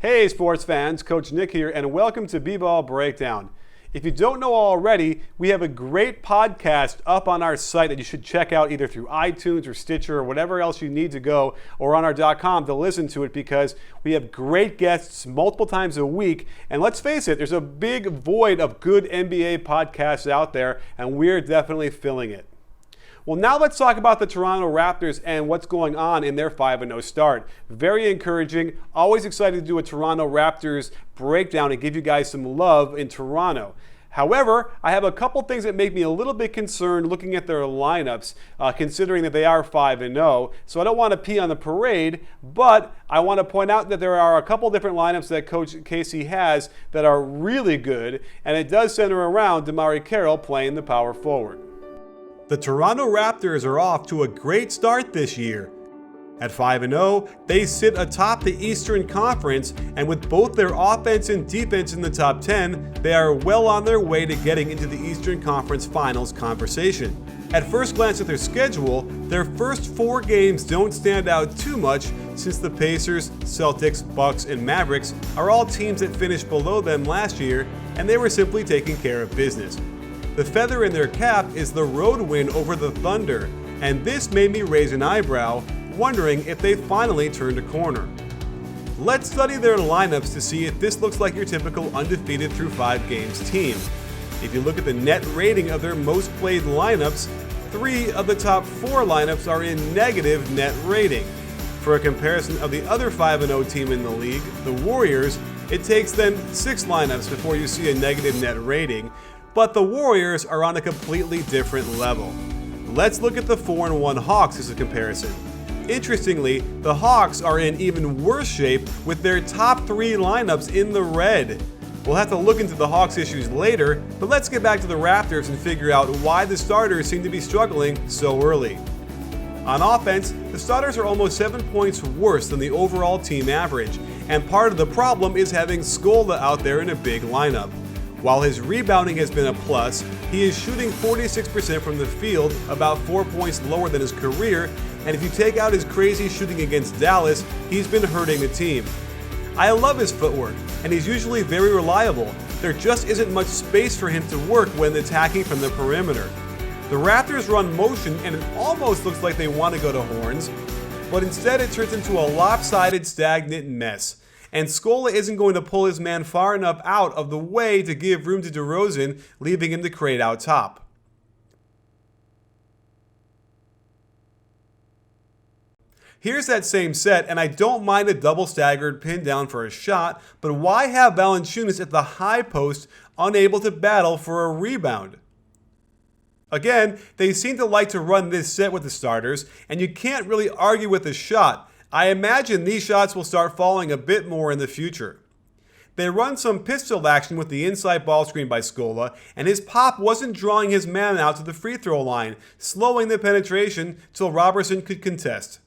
Hey sports fans, Coach Nick here, and welcome to BBallBreakdown. If you don't know already, we have a great podcast up on our site that you should check out either through iTunes or Stitcher or whatever else you need to go, or on our .com to listen to it, because we have great guests multiple times a week. And let's face it, there's a big void of good NBA podcasts out there, and we're definitely filling it. Well, now let's talk about the Toronto Raptors and what's going on in their 5-0 start. Very encouraging. Always excited to do a Toronto Raptors breakdown and give you guys some love in Toronto. However, I have a couple things that make me a little bit concerned looking at their lineups, considering that they are 5-0. So I don't want to pee on the parade, but I want to point out that there are a couple different lineups that Coach Casey has that are really good, and it does center around DeMarre Carroll playing the power forward. The Toronto Raptors are off to a great start this year. At 5-0, they sit atop the Eastern Conference, and with both their offense and defense in the top 10, they are well on their way to getting into the Eastern Conference Finals conversation. At first glance at their schedule, their first 4 games don't stand out too much, since the Pacers, Celtics, Bucks, and Mavericks are all teams that finished below them last year, and they were simply taking care of business. The feather in their cap is the road win over the Thunder, and this made me raise an eyebrow, wondering if they finally turned a corner. Let's study their lineups to see if this looks like your typical undefeated through 5 games team. If you look at the net rating of their most played lineups, 3 of the top 4 lineups are in negative net rating. For a comparison of the other 5-0 team in the league, the Warriors, it takes them 6 lineups before you see a negative net rating, but the Warriors are on a completely different level. Let's look at the 4-1 Hawks as a comparison. Interestingly, the Hawks are in even worse shape with their top 3 lineups in the red. We'll have to look into the Hawks issues later, but let's get back to the Raptors and figure out why the starters seem to be struggling so early. On offense, the starters are almost 7 points worse than the overall team average, and part of the problem is having Scola out there in a big lineup. While his rebounding has been a plus, he is shooting 46% from the field, about 4 points lower than his career, and if you take out his crazy shooting against Dallas, he's been hurting the team. I love his footwork, and he's usually very reliable. There just isn't much space for him to work when attacking from the perimeter. The Raptors run motion, and it almost looks like they want to go to horns, but instead it turns into a lopsided, stagnant mess. And Scola isn't going to pull his man far enough out of the way to give room to DeRozan, leaving him to create out top. Here's that same set, and I don't mind a double staggered pin down for a shot, but why have Valanciunas at the high post unable to battle for a rebound? Again, they seem to like to run this set with the starters, and you can't really argue with the shot. I imagine these shots will start falling a bit more in the future. They run some pistol action with the inside ball screen by Scola, and his pop wasn't drawing his man out to the free throw line, slowing the penetration till Robertson could contest.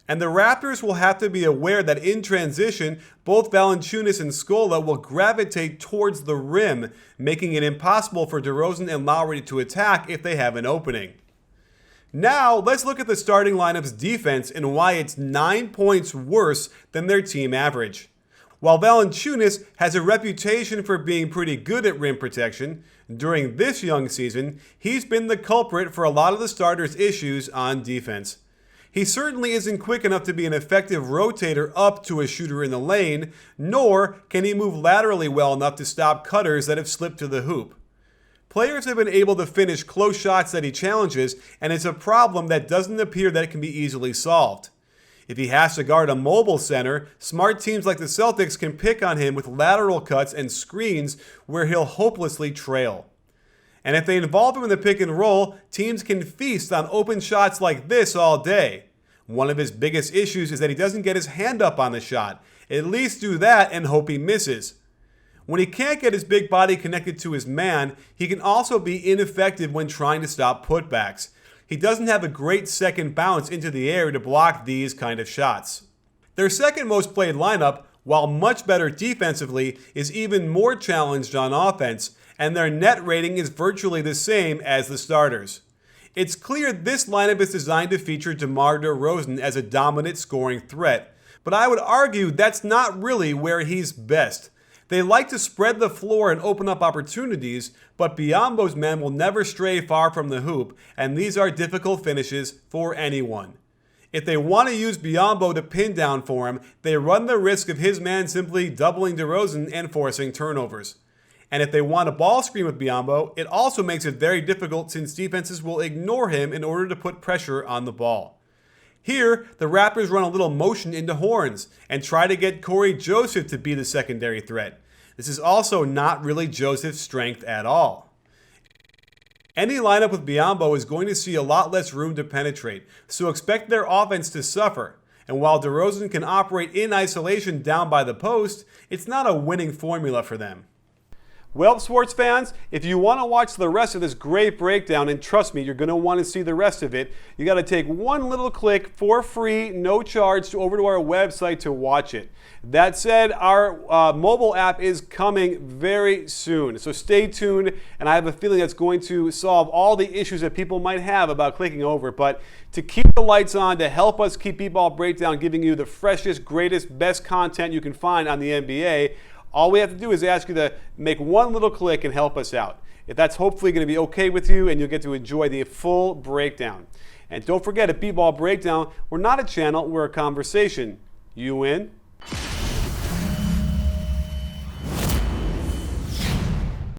And the Raptors will have to be aware that in transition, both Valanciunas and Scola will gravitate towards the rim, making it impossible for DeRozan and Lowry to attack if they have an opening. Now, let's look at the starting lineup's defense and why it's 9 points worse than their team average. While Valanciunas has a reputation for being pretty good at rim protection, during this young season, he's been the culprit for a lot of the starters' issues on defense. He certainly isn't quick enough to be an effective rotator up to a shooter in the lane, nor can he move laterally well enough to stop cutters that have slipped to the hoop. Players have been able to finish close shots that he challenges, and it's a problem that doesn't appear that it can be easily solved. If he has to guard a mobile center, smart teams like the Celtics can pick on him with lateral cuts and screens where he'll hopelessly trail. And if they involve him in the pick and roll, teams can feast on open shots like this all day. One of his biggest issues is that he doesn't get his hand up on the shot. At least do that and hope he misses. When he can't get his big body connected to his man, he can also be ineffective when trying to stop putbacks. He doesn't have a great second bounce into the air to block these kind of shots. Their second most played lineup, while much better defensively, is even more challenged on offense, and their net rating is virtually the same as the starters. It's clear this lineup is designed to feature DeMar DeRozan as a dominant scoring threat, but I would argue that's not really where he's best. They like to spread the floor and open up opportunities, but Biyombo's men will never stray far from the hoop, and these are difficult finishes for anyone. If they want to use Biyombo to pin down for him, they run the risk of his man simply doubling DeRozan and forcing turnovers. And if they want a ball screen with Biyombo, it also makes it very difficult since defenses will ignore him in order to put pressure on the ball. Here, the Raptors run a little motion into horns and try to get Corey Joseph to be the secondary threat. This is also not really Joseph's strength at all. Any lineup with Biyombo is going to see a lot less room to penetrate, so expect their offense to suffer. And while DeRozan can operate in isolation down by the post, it's not a winning formula for them. Well, sports fans, if you want to watch the rest of this great breakdown, and trust me, you're going to want to see the rest of it, you got to take one little click for free, no charge, over to our website to watch it. That said, our mobile app is coming very soon, so stay tuned, and I have a feeling that's going to solve all the issues that people might have about clicking over. But to keep the lights on, to help us keep BBall Breakdown giving you the freshest, greatest, best content you can find on the NBA, all we have to do is ask you to make one little click and help us out. If that's hopefully going to be okay with you, and you'll get to enjoy the full breakdown. And don't forget, at BBall Breakdown, we're not a channel, we're a conversation. You in?